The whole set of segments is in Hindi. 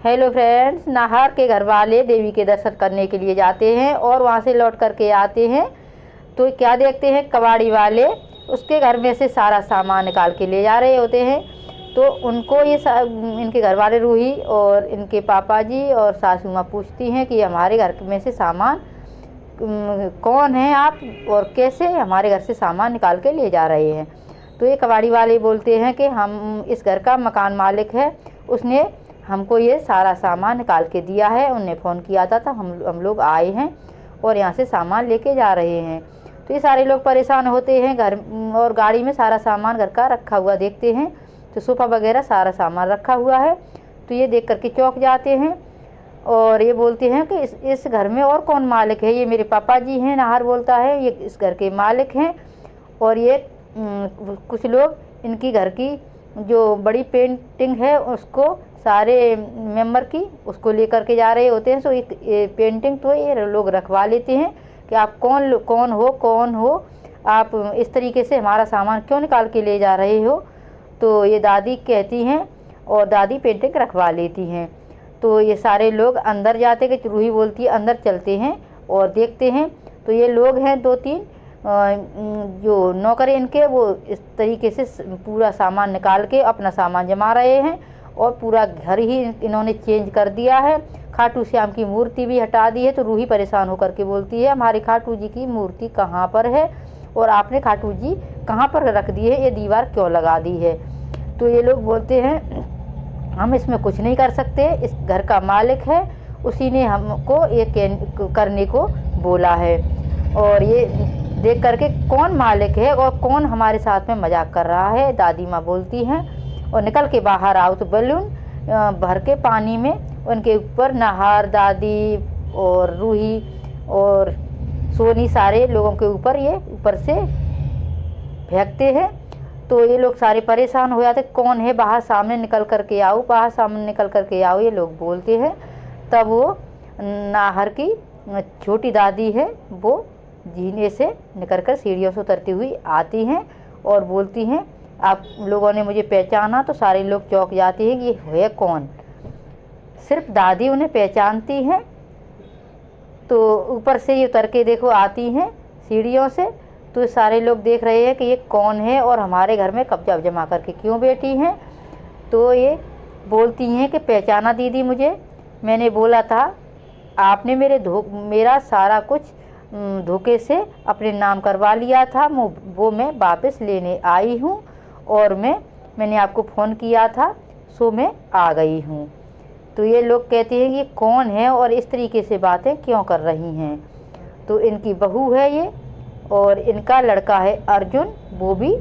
हेलो फ्रेंड्स, नाहर के घर वाले देवी के दर्शन करने के लिए जाते हैं और वहाँ से लौट करके आते हैं तो क्या देखते हैं, कबाड़ी वाले उसके घर में से सारा सामान निकाल के ले जा रहे होते हैं। तो उनको ये इनके घर वाले रूही और इनके पापा जी और सासू माँ पूछती हैं कि हमारे घर में से सामान कौन है आप और कैसे हमारे घर से सामान निकाल के ले जा रहे हैं। तो ये कबाड़ी वाले बोलते हैं कि हम इस घर का मकान मालिक है, उसने हमको ये सारा सामान निकाल के दिया है, उनने फ़ोन किया था हम लोग आए हैं और यहाँ से सामान लेके जा रहे हैं। तो ये सारे लोग परेशान होते हैं, घर और गाड़ी में सारा सामान घर का रखा हुआ देखते हैं तो सोफ़ा वगैरह सारा सामान रखा हुआ है। तो ये देख करके चौंक जाते हैं और ये बोलते हैं कि इस घर में और कौन मालिक है। ये मेरे पापा जी हैं, नाहर बोलता है, ये इस घर के मालिक हैं। और ये कुछ लोग इनकी घर की जो बड़ी पेंटिंग है उसको सारे मेंबर की उसको लेकर के जा रहे होते हैं। सो ये पेंटिंग तो ये लोग रखवा लेते हैं कि आप कौन हो, आप इस तरीके से हमारा सामान क्यों निकाल के ले जा रहे हो। तो ये दादी कहती हैं और दादी पेंटिंग रखवा लेती हैं। तो ये सारे लोग अंदर जाते कि रूही बोलती है अंदर चलते हैं और देखते हैं। तो ये लोग हैं 2-3 जो नौकर इनके, वो इस तरीके से पूरा सामान निकाल के अपना सामान जमा रहे हैं और पूरा घर ही इन्होंने चेंज कर दिया है। खाटू श्याम की मूर्ति भी हटा दी है। तो रूही परेशान होकर के बोलती है हमारे खाटू जी की मूर्ति कहाँ पर है और आपने खाटू जी कहाँ पर रख दी है, ये दीवार क्यों लगा दी है। तो ये लोग बोलते हैं हम इसमें कुछ नहीं कर सकते, इस घर का मालिक है, उसी ने हमको ये करने को बोला है। और ये देख करके कौन मालिक है और कौन हमारे साथ में मजाक कर रहा है, दादी माँ बोलती हैं। और निकल के बाहर आओ तो बैलून भर के पानी में उनके ऊपर नाहर, दादी और रूही और सोनी सारे लोगों के ऊपर ये ऊपर से फेंकते हैं। तो ये लोग सारे परेशान हो जाते, कौन है बाहर सामने निकल करके आओ, बाहर सामने निकल करके आओ, ये लोग बोलते हैं। तब वो नाहर की छोटी दादी है, वो जीने से निकल कर सीढ़ियों से उतरती हुई आती हैं और बोलती हैं आप लोगों ने मुझे पहचाना। तो सारे लोग चौंक जाते हैं कि ये है कौन। सिर्फ दादी उन्हें पहचानती हैं। तो ऊपर से ये उतर के देखो आती हैं सीढ़ियों से। तो सारे लोग देख रहे हैं कि ये कौन है और हमारे घर में कब्जा जमा करके क्यों बैठी हैं। तो ये बोलती हैं कि पहचाना दीदी मुझे, मैंने बोला था आपने मेरा सारा कुछ धोखे से अपने नाम करवा लिया था, वो मैं वापस लेने आई हूँ और मैंने आपको फ़ोन किया था, सो मैं आ गई हूँ। तो ये लोग कहते हैं ये कौन है और इस तरीके से बातें क्यों कर रही हैं। तो इनकी बहू है ये और इनका लड़का है अर्जुन, वो भी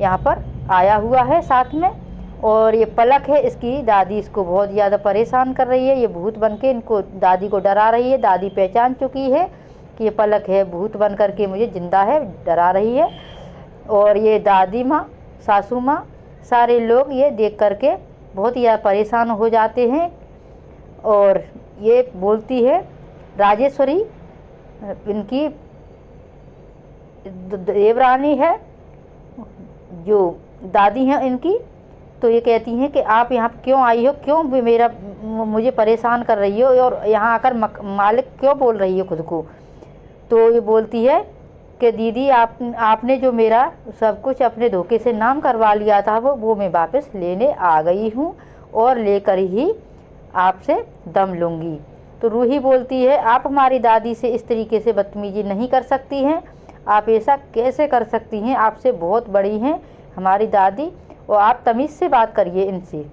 यहाँ पर आया हुआ है साथ में। और ये पलक है, इसकी दादी इसको बहुत ज़्यादा परेशान कर रही है, ये भूत बन के इनको दादी को डरा रही है। दादी पहचान चुकी है कि ये पलक है, भूत बन कर के मुझे जिंदा है, डरा रही है। और ये दादी माँ, सासू माँ, सारे लोग ये देख करके बहुत ही ज़्यादा परेशान हो जाते हैं। और ये बोलती है राजेश्वरी इनकी देवरानी है, जो दादी हैं इनकी। तो ये कहती हैं कि आप यहाँ क्यों आई हो, क्यों मुझे परेशान कर रही हो और यहाँ आकर मालिक क्यों बोल रही हो खुद को। तो ये बोलती है कि दीदी आपने जो मेरा सब कुछ अपने धोखे से नाम करवा लिया था वो मैं वापस लेने आ गई हूँ और लेकर ही आपसे दम लूँगी। तो रूही बोलती है आप हमारी दादी से इस तरीके से बदतमीजी नहीं कर सकती हैं, आप ऐसा कैसे कर सकती हैं, आपसे बहुत बड़ी हैं हमारी दादी और आप तमीज़ से बात करिए इनसे।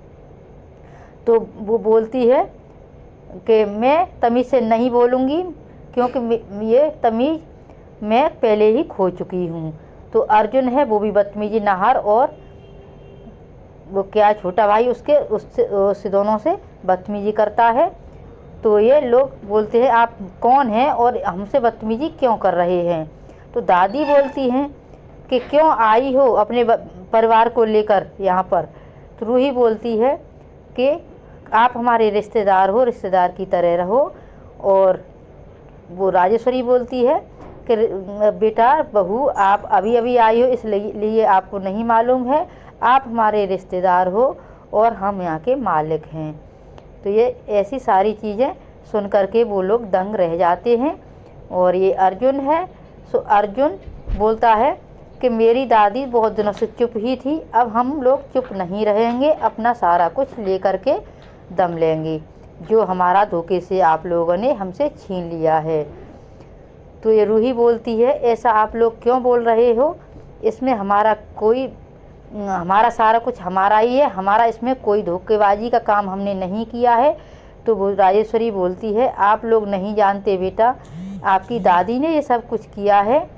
तो वो बोलती है कि मैं तमीज़ से नहीं बोलूँगी क्योंकि ये तमीज़ मैं पहले ही खो चुकी हूँ। तो अर्जुन है, वो भी बदतमीजी नाहर और वो क्या छोटा भाई उससे दोनों से बदतमीजी करता है। तो ये लोग बोलते हैं आप कौन हैं और हमसे बदतमीजी क्यों कर रहे हैं। तो दादी बोलती हैं कि क्यों आई हो अपने परिवार को लेकर यहाँ पर। तो रूही बोलती है कि आप हमारे रिश्तेदार हो, रिश्तेदार की तरह रहो। और वो राजेश्वरी बोलती है कि बेटा बहू आप अभी अभी आई हो इसलिए आपको नहीं मालूम है, आप हमारे रिश्तेदार हो और हम यहाँ के मालिक हैं। तो ये ऐसी सारी चीज़ें सुन कर के वो लोग दंग रह जाते हैं। और ये अर्जुन है, सो अर्जुन बोलता है कि मेरी दादी बहुत दिनों से चुप ही थी, अब हम लोग चुप नहीं रहेंगे, अपना सारा कुछ ले कर के दम लेंगे जो हमारा धोखे से आप लोगों ने हमसे छीन लिया है। तो ये रूही बोलती है, ऐसा आप लोग क्यों बोल रहे हो, इसमें हमारा सारा कुछ हमारा ही है, हमारा इसमें कोई धोखेबाजी का काम हमने नहीं किया है। तो वो राजेश्वरी बोलती है, आप लोग नहीं जानते बेटा, आपकी दादी ने ये सब कुछ किया है।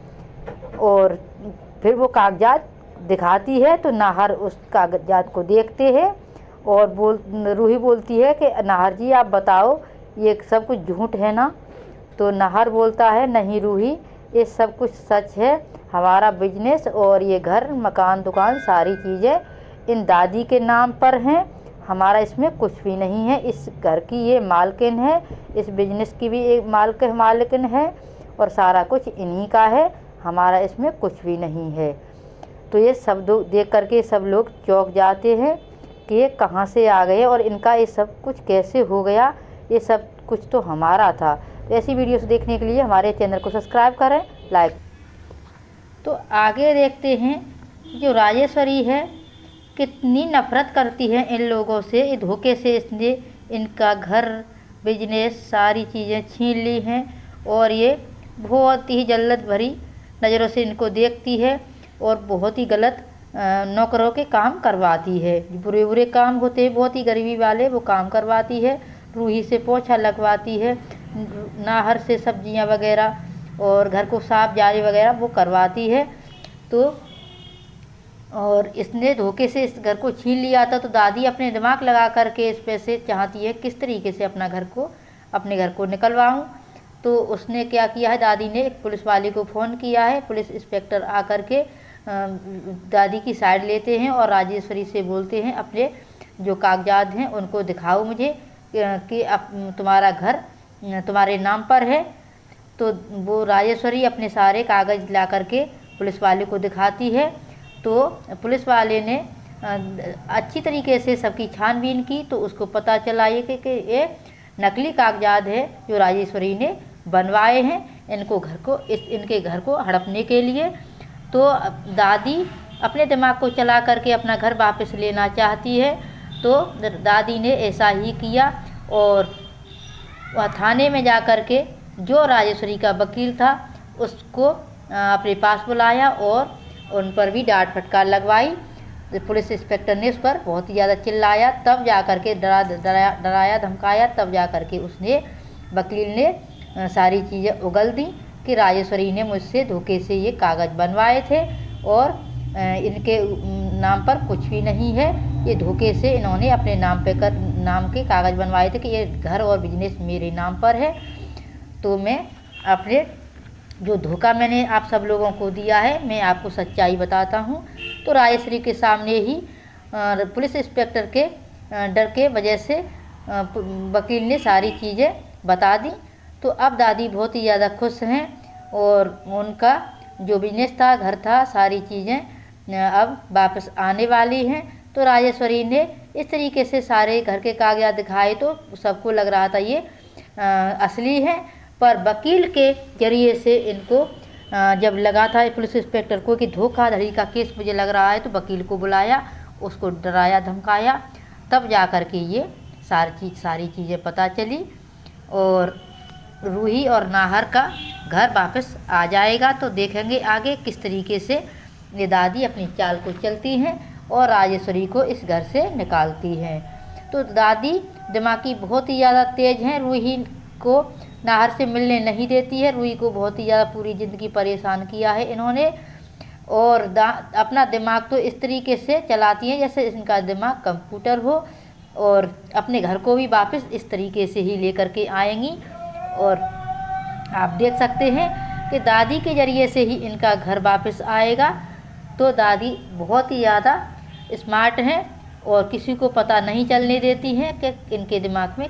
और फिर वो कागजात दिखाती है तो नाहर उस कागजात को देखते हैं और रूही बोलती है कि नाहर जी आप बताओ ये सब कुछ झूठ है ना। तो नाहर बोलता है, नहीं रूही, ये सब कुछ सच है, हमारा बिजनेस और ये घर मकान दुकान सारी चीज़ें इन दादी के नाम पर हैं, हमारा इसमें कुछ भी नहीं है। इस घर की ये मालकिन है, इस बिजनेस की भी एक मालकिन है और सारा कुछ इन्हीं का है, हमारा इसमें कुछ भी नहीं है। तो ये सब देख करके सब लोग चौंक जाते हैं कि ये कहाँ से आ गए और इनका ये सब कुछ कैसे हो गया, ये सब कुछ तो हमारा था। तो ऐसी वीडियोस देखने के लिए हमारे चैनल को सब्सक्राइब करें, लाइक। तो आगे देखते हैं जो राजेश्वरी है कितनी नफ़रत करती है इन लोगों से। ये धोखे से इसने इनका घर बिजनेस सारी चीज़ें छीन ली हैं और ये बहुत ही जल्लत भरी नज़रों से इनको देखती है और बहुत ही गलत नौकरों के काम करवाती है। बुरे बुरे काम होते हैं बहुत ही गरीबी वाले, वो काम करवाती है। रूही से पोछा लगवाती है, नाहर से सब्जियां वगैरह और घर को साफ जारी वगैरह वो करवाती है। तो और इसने धोखे से इस घर को छीन लिया था। तो दादी अपने दिमाग लगा करके इस पैसे चाहती है किस तरीके से अपने घर को निकलवाऊं। तो उसने क्या किया है, दादी ने एक पुलिस वाले को फ़ोन किया है। पुलिस इंस्पेक्टर आकर के दादी की साइड लेते हैं और राजेश्वरी से बोलते हैं अपने जो कागजात हैं उनको दिखाओ मुझे कि अब तुम्हारा घर तुम्हारे नाम पर है। तो वो राजेश्वरी अपने सारे कागज़ ला करके पुलिस वाले को दिखाती है। तो पुलिस वाले ने अच्छी तरीके से सबकी छानबीन की तो उसको पता चला ये कि ये नकली कागजात है जो राजेश्वरी ने बनवाए हैं इनके घर को हड़पने के लिए। तो दादी अपने दिमाग को चला करके अपना घर वापस लेना चाहती है। तो दादी ने ऐसा ही किया और वह थाने में जा कर के जो राजेश्वरी का वकील था उसको अपने पास बुलाया और उन पर भी डांट फटकार लगवाई। पुलिस इंस्पेक्टर ने उस पर बहुत ही ज़्यादा चिल्लाया, तब जा कर के डराया धमकाया, तब जा कर के उसने वकील ने सारी चीज़ें उगल दी कि राजेश्वरी ने मुझसे धोखे से ये कागज़ बनवाए थे और इनके नाम पर कुछ भी नहीं है। ये धोखे से इन्होंने अपने नाम के कागज़ बनवाए थे कि ये घर और बिजनेस मेरे नाम पर है। तो मैं अपने जो धोखा मैंने आप सब लोगों को दिया है मैं आपको सच्चाई बताता हूँ। तो राजेश्वरी के सामने ही पुलिस इंस्पेक्टर के डर के वजह से वकील ने सारी चीज़ें बता दी। तो अब दादी बहुत ही ज़्यादा खुश हैं और उनका जो बिजनेस था, घर था, सारी चीज़ें अब वापस आने वाली हैं। तो राजेश्वरी ने इस तरीके से सारे घर के कागजात दिखाए तो सबको लग रहा था ये असली है, पर वकील के जरिए से इनको जब लगा था पुलिस इंस्पेक्टर को कि धोखाधड़ी का केस मुझे लग रहा है, तो वकील को बुलाया, उसको डराया धमकाया, तब जा कर के ये सारी चीज़ें पता चली और रूही और नाहर का घर वापस आ जाएगा। तो देखेंगे आगे किस तरीके से ये दादी अपनी चाल को चलती हैं और राजेश्वरी को इस घर से निकालती हैं। तो दादी दिमागी बहुत ही ज़्यादा तेज़ हैं, रूही को नाहर से मिलने नहीं देती है। रूही को बहुत ही ज़्यादा पूरी ज़िंदगी परेशान किया है इन्होंने और अपना दिमाग तो इस तरीके से चलाती हैं जैसे इनका दिमाग कंप्यूटर हो और अपने घर को भी वापस इस तरीके से ही लेकर के आएंगी। और आप देख सकते हैं कि दादी के ज़रिए से ही इनका घर वापस आएगा। तो दादी बहुत ही ज़्यादा स्मार्ट हैं और किसी को पता नहीं चलने देती हैं कि इनके दिमाग में